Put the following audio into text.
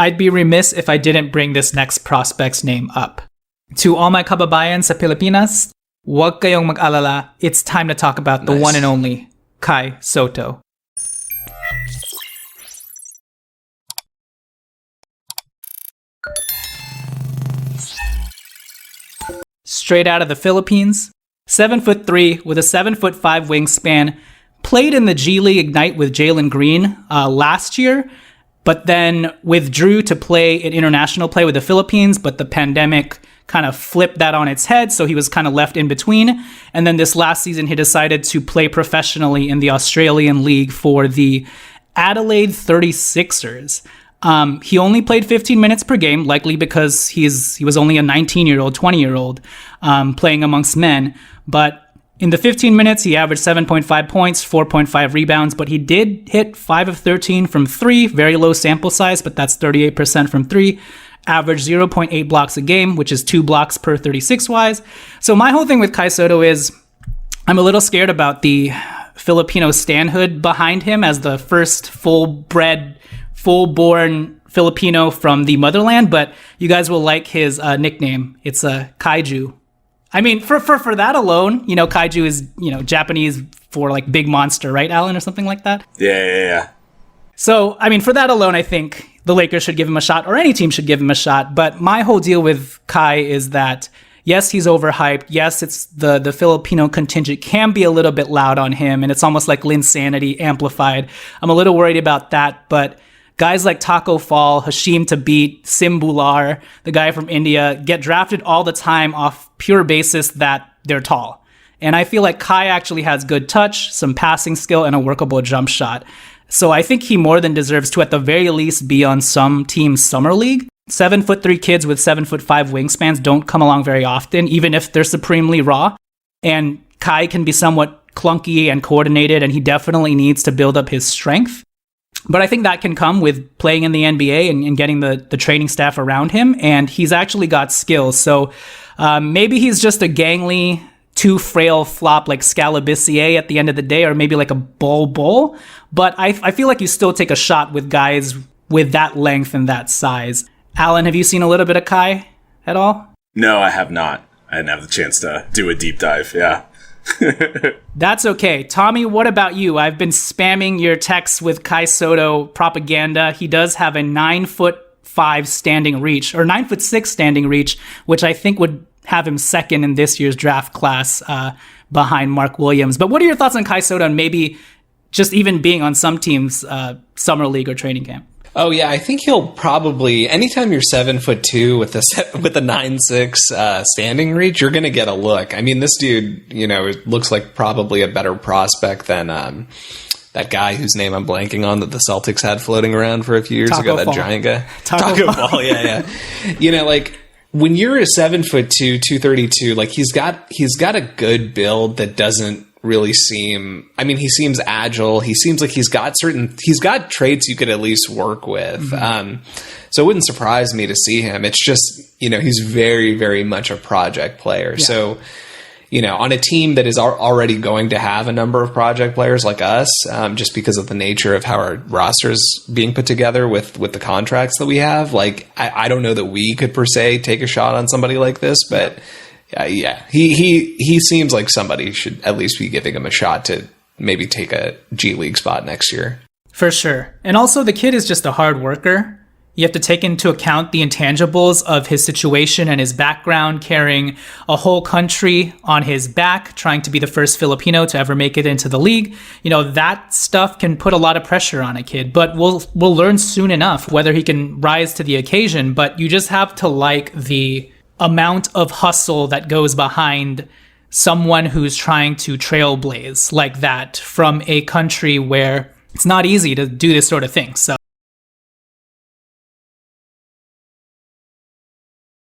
I'd be remiss if I didn't bring this next prospect's name up. To all my kababayan sa Pilipinas, huwag kayong mag-alala, it's time to talk about the one and only Kai Sotto. Straight out of the Philippines, 7'3" with a 7'5" wingspan, played in the G League Ignite with Jalen Green last year, but then withdrew to play in international play with the Philippines, but the pandemic kind of flipped that on its head, so he was kind of left in between. And then this last season, he decided to play professionally in the Australian League for the Adelaide 36ers. He only played 15 minutes per game, likely because he was only a 19-year-old, 20-year-old playing amongst men. But in the 15 minutes, he averaged 7.5 points, 4.5 rebounds, but he did hit 5 of 13 from 3, very low sample size, but that's 38% from 3. Averaged 0.8 blocks a game, which is 2 blocks per 36-wise. So my whole thing with Kai Sotto is I'm a little scared about the Filipino stanhood behind him as the first full-bred, full-born Filipino from the motherland, but you guys will like his nickname. It's a Kaiju. I mean, for that alone, Kaiju is, Japanese for like big monster, right, Alan, or something like that? Yeah. So, I mean, for that alone, I think the Lakers should give him a shot, or any team should give him a shot. But my whole deal with Kai is that, yes, he's overhyped. Yes, it's the Filipino contingent can be a little bit loud on him, and it's almost like Linsanity amplified. I'm a little worried about that, but guys like Tacko Fall, Hashim Tabit, Bhullar, the guy from India, get drafted all the time off pure basis that they're tall. And I feel like Kai actually has good touch, some passing skill, and a workable jump shot. So I think he more than deserves to, at the very least, be on some team's summer league. 7'3" kids with 7'5" wingspans don't come along very often, even if they're supremely raw. And Kai can be somewhat clunky and coordinated, and he definitely needs to build up his strength. But I think that can come with playing in the NBA and getting the training staff around him. And he's actually got skills. So maybe he's just a gangly, too frail flop like Scalabissier at the end of the day, or maybe like a bull. But I feel like you still take a shot with guys with that length and that size. Alan, have you seen a little bit of Kai at all? No, I have not. I didn't have the chance to do a deep dive. Yeah. That's okay. Tommy, what about you? I've been spamming your texts with Kai Sotto propaganda. He does have a 9'5" standing reach, or 9'6" standing reach, which I think would have him second in this year's draft class behind Mark Williams. But what are your thoughts on Kai Sotto and maybe just even being on some team's summer league or training camp? Oh yeah, I think he'll probably, anytime you're 7'2" with a 9'6" standing reach, you're gonna get a look. I mean, this dude, looks like probably a better prospect than that guy whose name I'm blanking on that the Celtics had floating around for a few years ago. That giant guy, Tacko Fall. Yeah. Like when you're a 7'2", 232, like he's got a good build that doesn't really seem, I mean, he seems agile. He seems like he's got traits you could at least work with. Mm-hmm. So it wouldn't surprise me to see him. It's just, he's very, very much a project player. Yeah. So, on a team that is already going to have a number of project players like us, just because of the nature of how our roster is being put together with the contracts that we have, like, I don't know that we could per se take a shot on somebody like this, but yeah, he seems like somebody should at least be giving him a shot to maybe take a G League spot next year. For sure. And also the kid is just a hard worker. You have to take into account the intangibles of his situation and his background, carrying a whole country on his back, trying to be the first Filipino to ever make it into the league. That stuff can put a lot of pressure on a kid, but we'll learn soon enough whether he can rise to the occasion. But you just have to like the amount of hustle that goes behind someone who's trying to trailblaze like that from a country where it's not easy to do this sort of thing. So